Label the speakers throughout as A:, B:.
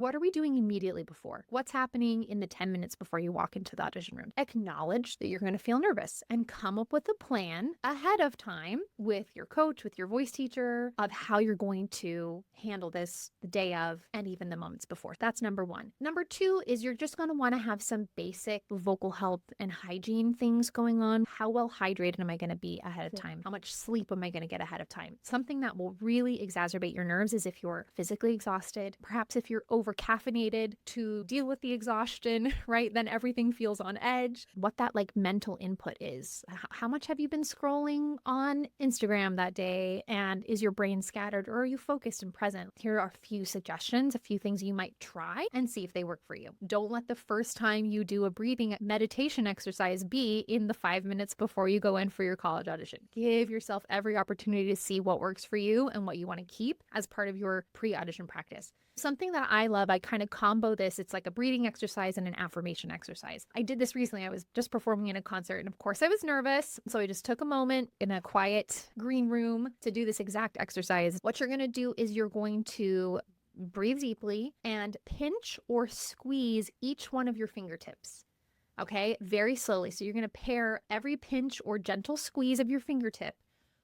A: What are we doing immediately before? What's happening in the 10 minutes before you walk into the audition room? Acknowledge that you're going to feel nervous and come up with a plan ahead of time with your coach, with your voice teacher, of how you're going to handle this the day of and even the moments before. That's number one. Number two is you're just going to want to have some basic vocal health and hygiene things going on. How well hydrated am I going to be ahead of time? How much sleep am I going to get ahead of time? Something that will really exacerbate your nerves is if you're physically exhausted, perhaps if you're over caffeinated to deal with the exhaustion, right? Then everything feels on edge. What that like mental input is. How much have you been scrolling on Instagram that day? And is your brain scattered, or are you focused and present? Here are a few suggestions, a few things you might try and see if they work for you. Don't let the first time you do a breathing meditation exercise be in the 5 minutes before you go in for your college audition. Give yourself every opportunity to see what works for you and what you want to keep as part of your pre-audition practice. Something that I love, I kind of combo this. It's like a breathing exercise and an affirmation exercise. I did this recently. I was just performing in a concert, and of course I was nervous. So I just took a moment in a quiet green room to do this exact exercise. What you're going to do is you're going to breathe deeply and pinch or squeeze each one of your fingertips. Okay, very slowly. So you're going to pair every pinch or gentle squeeze of your fingertip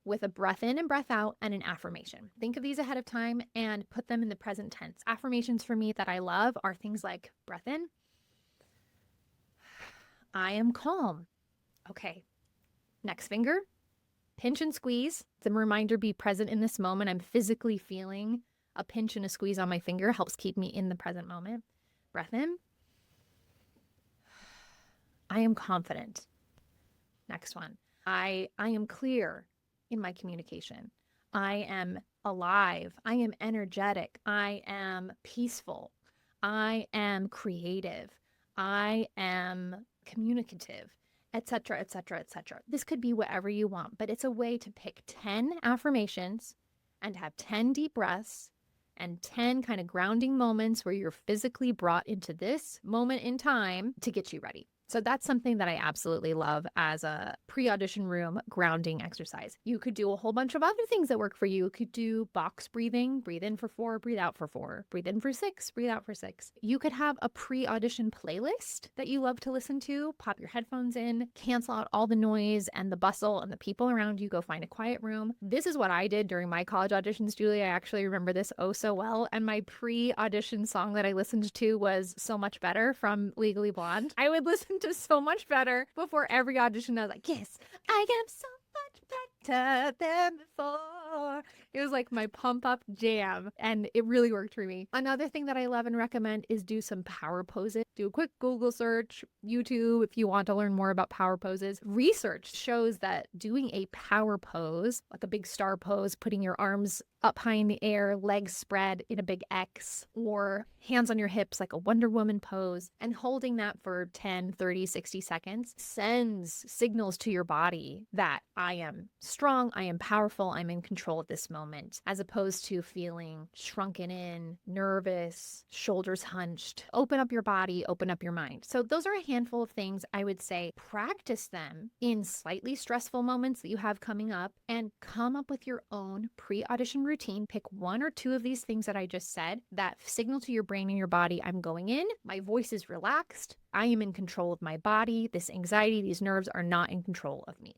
A: with a breath in and breath out and an affirmation. Think of these ahead of time and put them in the present tense. Affirmations for me that I love are things like breath in, I am calm. Okay, next finger, pinch and squeeze. It's a reminder, be present in this moment. I'm physically feeling a pinch and a squeeze on my finger, helps keep me in the present moment. Breath in, I am confident. Next one, I am clear in my communication. I am alive. I am energetic. I am peaceful. I am creative. I am communicative, etc., etc., etc. This could be whatever you want, but it's a way to pick 10 affirmations and have 10 deep breaths and 10 kind of grounding moments where you're physically brought into this moment in time to get you ready. So that's something that I absolutely love as a pre-audition room grounding exercise. You could do a whole bunch of other things that work for you. You could do box breathing, breathe in for 4, breathe out for 4, breathe in for 6, breathe out for 6. You could have a pre-audition playlist that you love to listen to, pop your headphones in, cancel out all the noise and the bustle and the people around you, go find a quiet room. This is what I did during my college auditions, Julie. I actually remember this oh so well. And my pre-audition song that I listened to was So Much Better from Legally Blonde. I would listen to So Much Better before every audition. I was like, yes, I am so much better than before. It was like my pump up jam, and it really worked for me. Another thing that I love and recommend is do some power poses. Do a quick Google search, YouTube, if you want to learn more about power poses. Research shows that doing a power pose, like a big star pose, putting your arms up high in the air, legs spread in a big X, or hands on your hips like a Wonder Woman pose, and holding that for 10, 30, 60 seconds sends signals to your body that I am strong, I am powerful, I'm in control at this moment, as opposed to feeling shrunken in, nervous, shoulders hunched. Open up your body, open up your mind. So those are a handful of things I would say. Practice them in slightly stressful moments that you have coming up and come up with your own pre-audition routine. Pick 1 or 2 of these things that I just said that signal to your brain and your body, I'm going in, my voice is relaxed, I am in control of my body, this anxiety, these nerves are not in control of me.